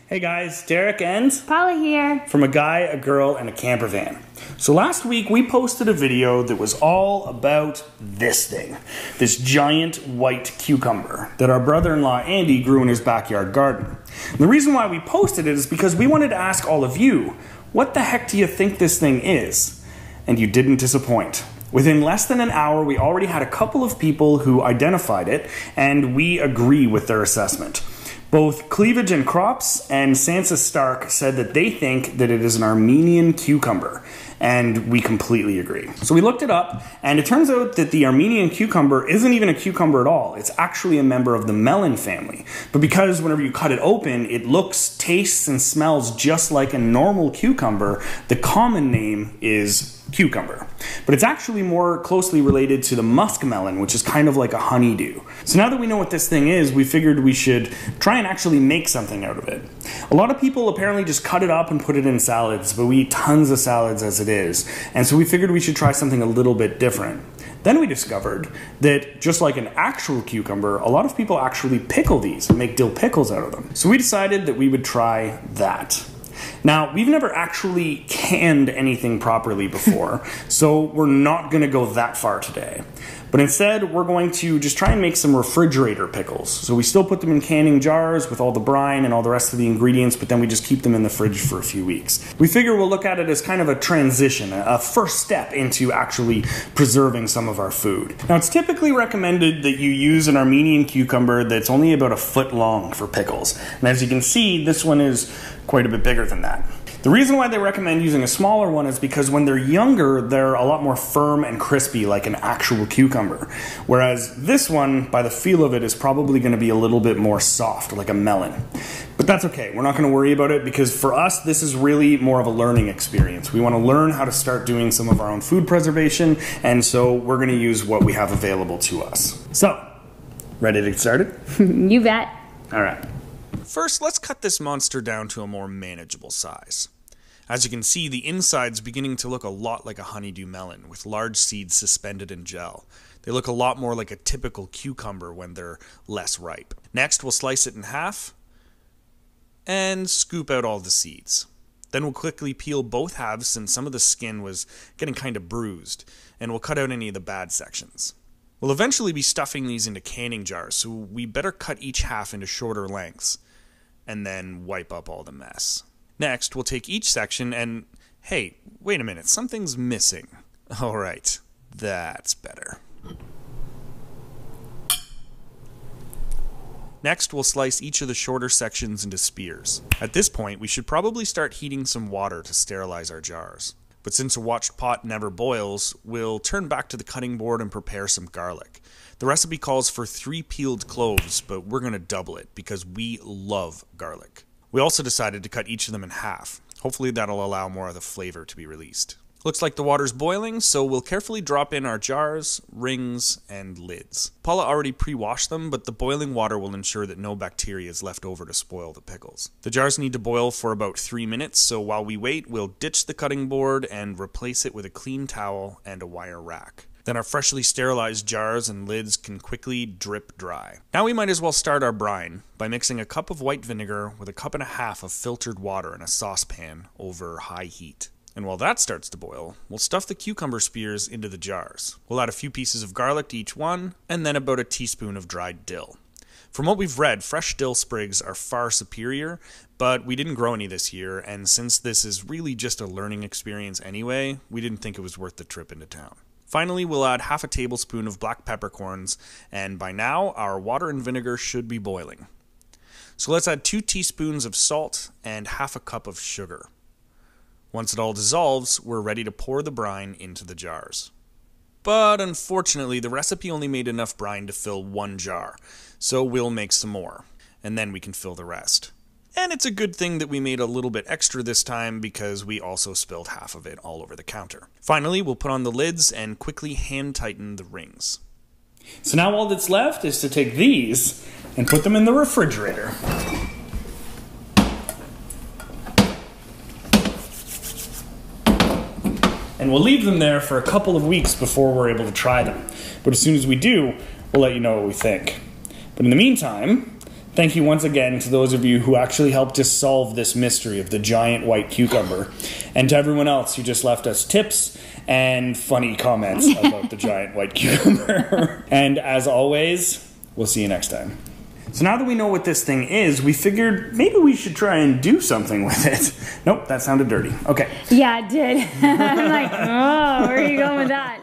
Hey guys, Derek and Paula here. From a Guy, a Girl, and a Camper Van. So last week we posted a video that was all about this thing. This giant white cucumber that our brother-in-law Andy grew in his backyard garden. And the reason why we posted it is because we wanted to ask all of you, what the heck do you think this thing is? And you didn't disappoint. Within less than an hour, we already had a couple of people who identified it, and we agree with their assessment. Both Cleavage and Crops and Sansa Stark said that they think that it is an Armenian cucumber, and we completely agree. So we looked it up, and it turns out that the Armenian cucumber isn't even a cucumber at all. It's actually a member of the melon family. But because whenever you cut it open, it looks, tastes, and smells just like a normal cucumber, the common name is cucumber. But it's actually more closely related to the muskmelon, which is kind of like a honeydew. So now that we know what this thing is, we figured we should try and actually make something out of it. A lot of people apparently just cut it up and put it in salads, but we eat tons of salads as it is. And so we figured we should try something a little bit different. Then we discovered that just like an actual cucumber, a lot of people actually pickle these and make dill pickles out of them. So we decided that we would try that. Now, we've never actually canned anything properly before, so we're not going to go that far today. But instead, we're going to just try and make some refrigerator pickles. So we still put them in canning jars with all the brine and all the rest of the ingredients, but then we just keep them in the fridge for a few weeks. We figure we'll look at it as kind of a transition, a first step into actually preserving some of our food. Now, it's typically recommended that you use an Armenian cucumber that's only about a foot long for pickles. And as you can see, this one is quite a bit bigger than that. The reason why they recommend using a smaller one is because when they're younger, they're a lot more firm and crispy like an actual cucumber. Whereas this one, by the feel of it, is probably going to be a little bit more soft, like a melon. But that's okay, we're not going to worry about it because for us, this is really more of a learning experience. We want to learn how to start doing some of our own food preservation, and so we're going to use what we have available to us. So, ready to get started? You bet. All right. First, let's cut this monster down to a more manageable size. As you can see, the inside's beginning to look a lot like a honeydew melon, with large seeds suspended in gel. They look a lot more like a typical cucumber when they're less ripe. Next, we'll slice it in half and scoop out all the seeds. Then we'll quickly peel both halves since some of the skin was getting kind of bruised, and we'll cut out any of the bad sections. We'll eventually be stuffing these into canning jars, so we better cut each half into shorter lengths and then wipe up all the mess. Next, we'll take each section and, hey, wait a minute, something's missing. Alright, that's better. Next, we'll slice each of the shorter sections into spears. At this point, we should probably start heating some water to sterilize our jars. But since a watched pot never boils, we'll turn back to the cutting board and prepare some garlic. The recipe calls for 3 peeled cloves, but we're going to double it because we love garlic. We also decided to cut each of them in half. Hopefully that'll allow more of the flavor to be released. Looks like the water's boiling, so we'll carefully drop in our jars, rings, and lids. Paula already pre-washed them, but the boiling water will ensure that no bacteria is left over to spoil the pickles. The jars need to boil for about 3 minutes, so while we wait, we'll ditch the cutting board and replace it with a clean towel and a wire rack. Then our freshly sterilized jars and lids can quickly drip dry. Now we might as well start our brine by mixing a cup of white vinegar with a cup and a half of filtered water in a saucepan over high heat. And while that starts to boil, we'll stuff the cucumber spears into the jars. We'll add a few pieces of garlic to each one, and then about a teaspoon of dried dill. From what we've read, fresh dill sprigs are far superior, but we didn't grow any this year, and since this is really just a learning experience anyway, we didn't think it was worth the trip into town. Finally, we'll add half a tablespoon of black peppercorns, and by now, our water and vinegar should be boiling. So let's add 2 teaspoons of salt and half a cup of sugar. Once it all dissolves, we're ready to pour the brine into the jars. But unfortunately, the recipe only made enough brine to fill 1 jar, so we'll make some more, and then we can fill the rest. And it's a good thing that we made a little bit extra this time because we also spilled half of it all over the counter. Finally, we'll put on the lids and quickly hand tighten the rings. So now all that's left is to take these and put them in the refrigerator. And we'll leave them there for a couple of weeks before we're able to try them. But as soon as we do, we'll let you know what we think. But in the meantime, Thank you once again to those of you who actually helped us solve this mystery of the giant white cucumber, and to everyone else who just left us tips and funny comments about the giant white cucumber. And as always, we'll see you next time. So now that we know what this thing is, we figured maybe we should try and do something with it. Nope, that sounded dirty. Okay. Yeah, it did. I'm like, oh, where are you going with that?